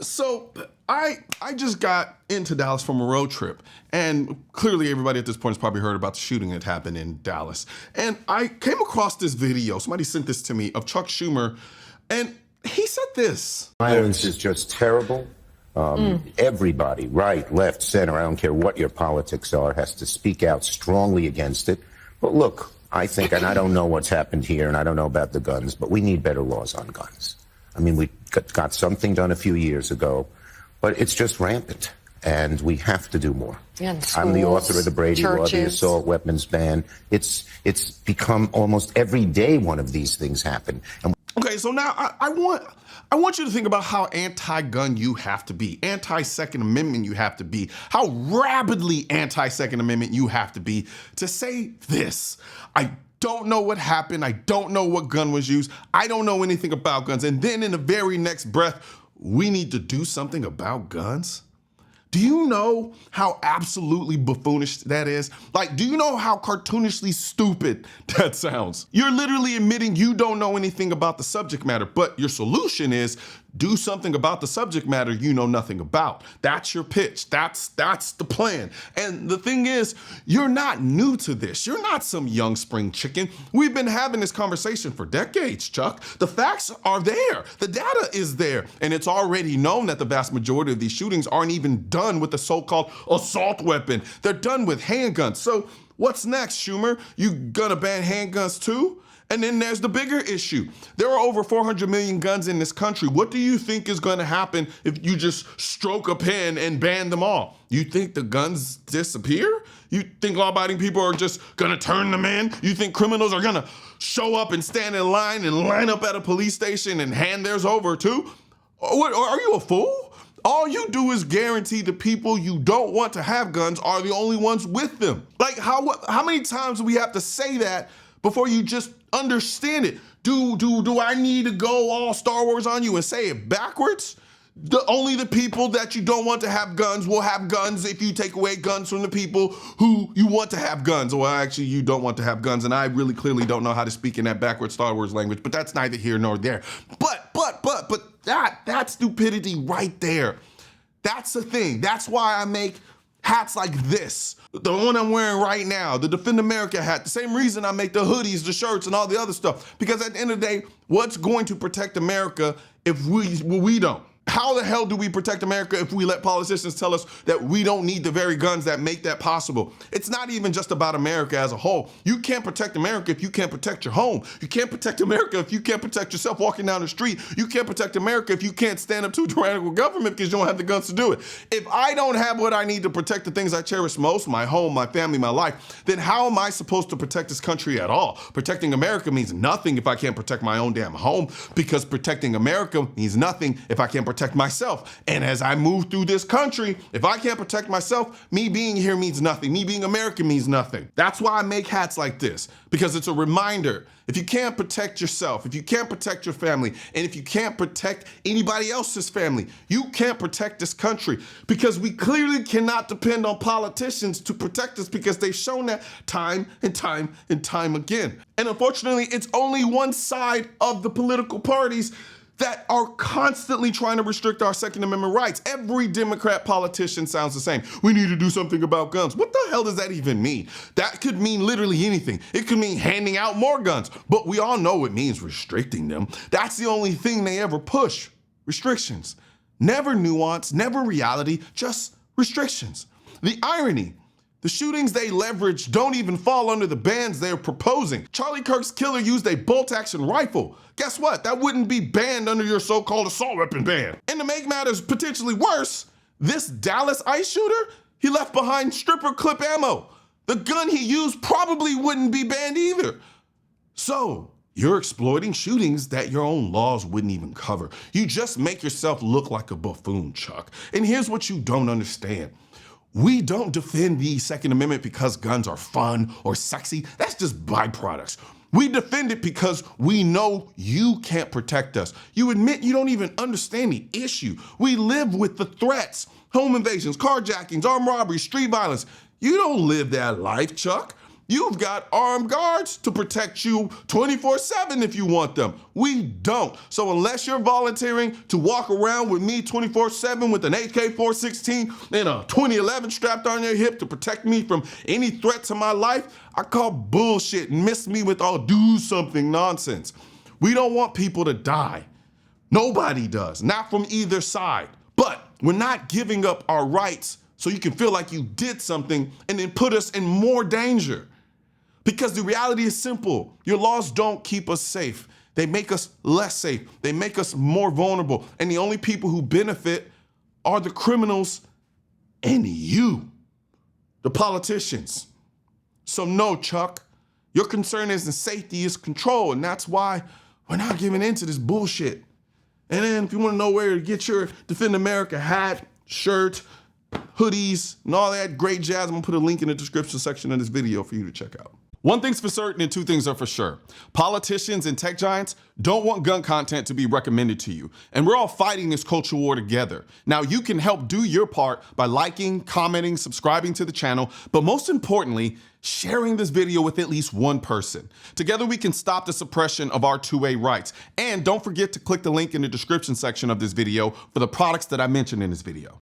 So I just got into Dallas from a road trip, and clearly everybody at this point has probably heard about the shooting that happened in Dallas. And I came across this video, somebody sent this to me, of Chuck Schumer, and he said this. Violence is just terrible. Everybody, right, left, center, I don't care what your politics are, has to speak out strongly against it. But look, I think, and I don't know what's happened here, and I don't know about the guns, but we need better laws on guns. I mean, we got something done a few years ago, but it's just rampant, and we have to do more. Yeah, schools, I'm the author of the Brady Law, the assault weapons ban. It's become almost every day one of these things happen. And okay, so now I want you to think about how anti-gun you have to be, anti-Second Amendment you have to be, how rabidly anti-Second Amendment you have to be to say this. I don't know what happened. I don't know what gun was used. I don't know anything about guns. And then in the very next breath, we need to do something about guns? Do you know how absolutely buffoonish that is? Like, do you know how cartoonishly stupid that sounds? You're literally admitting you don't know anything about the subject matter, but your solution is do something about the subject matter you know nothing about. That's your pitch. That's the plan. And the thing is, you're not new to this. You're not some young spring chicken. We've been having this conversation for decades, Chuck. The facts are there. The data is there. And it's already known that the vast majority of these shootings aren't even done with the so-called assault weapon. They're done with handguns. So what's next, Schumer? You gonna ban handguns too? And then there's the bigger issue. There are over 400 million guns in this country. What do you think is gonna happen if you just stroke a pen and ban them all? You think the guns disappear? You think law-abiding people are just gonna turn them in? You think criminals are gonna show up and stand in line and line up at a police station and hand theirs over too? Or are you a fool? All you do is guarantee the people you don't want to have guns are the only ones with them. Like, how many times do we have to say that before you just understand it? Do I need to go all Star Wars on you and say it backwards? Only the people that you don't want to have guns will have guns if you take away guns from the people who you want to have guns. Well, actually, you don't want to have guns, and I really clearly don't know how to speak in that backwards Star Wars language, but that's neither here nor there. But that stupidity right there, that's the thing. That's why I make hats like this. The one I'm wearing right now, the Defend America hat, the same reason I make the hoodies, the shirts, and all the other stuff. Because at the end of the day, what's going to protect America if we don't? How the hell do we protect America if we let politicians tell us that we don't need the very guns that make that possible? It's not even just about America as a whole. You can't protect America if you can't protect your home. You can't protect America if you can't protect yourself walking down the street. You can't protect America if you can't stand up to a tyrannical government because you don't have the guns to do it. If I don't have what I need to protect the things I cherish most, my home, my family, my life, then how am I supposed to protect this country at all? Protecting America means nothing if I can't protect my own damn home, because protecting America means nothing if I can't protect myself. And as I move through this country, if I can't protect myself, me being here means nothing. Me being American means nothing. That's why I make hats like this, because it's a reminder. If you can't protect yourself, if you can't protect your family, and if you can't protect anybody else's family, you can't protect this country, because we clearly cannot depend on politicians to protect us, because they've shown that time and time and time again. And unfortunately, it's only one side of the political parties that are constantly trying to restrict our Second Amendment rights. Every Democrat politician sounds the same. We need to do something about guns. What the hell does that even mean? That could mean literally anything. It could mean handing out more guns, but we all know it means restricting them. That's the only thing they ever push, restrictions. Never nuance, never reality, just restrictions. The irony, the shootings they leverage don't even fall under the bans they're proposing. Charlie Kirk's killer used a bolt-action rifle. Guess what? That wouldn't be banned under your so-called assault weapon ban. And to make matters potentially worse, this Dallas ICE shooter, he left behind stripper clip ammo. The gun he used probably wouldn't be banned either. So, you're exploiting shootings that your own laws wouldn't even cover. You just make yourself look like a buffoon, Chuck. And here's what you don't understand. We don't defend the Second Amendment because guns are fun or sexy. That's just byproducts. We defend it because we know you can't protect us. You admit you don't even understand the issue. We live with the threats, home invasions, carjackings, armed robbery, street violence. You don't live that life, Chuck. You've got armed guards to protect you 24/7 if you want them. We don't. So unless you're volunteering to walk around with me 24/7 with an AK-416 and a 2011 strapped on your hip to protect me from any threat to my life, I call bullshit and miss me with all do something nonsense. We don't want people to die. Nobody does, not from either side. But we're not giving up our rights so you can feel like you did something and then put us in more danger. Because the reality is simple. Your laws don't keep us safe. They make us less safe. They make us more vulnerable. And the only people who benefit are the criminals and you, the politicians. So no, Chuck, your concern isn't safety, it's control. And that's why we're not giving in to this bullshit. And then if you want to know where to get your Defend America hat, shirt, hoodies, and all that great jazz, I'm gonna put a link in the description section of this video for you to check out. One thing's for certain and two things are for sure. Politicians and tech giants don't want gun content to be recommended to you. And we're all fighting this culture war together. Now you can help do your part by liking, commenting, subscribing to the channel, but most importantly, sharing this video with at least one person. Together we can stop the suppression of our 2A rights. And don't forget to click the link in the description section of this video for the products that I mentioned in this video.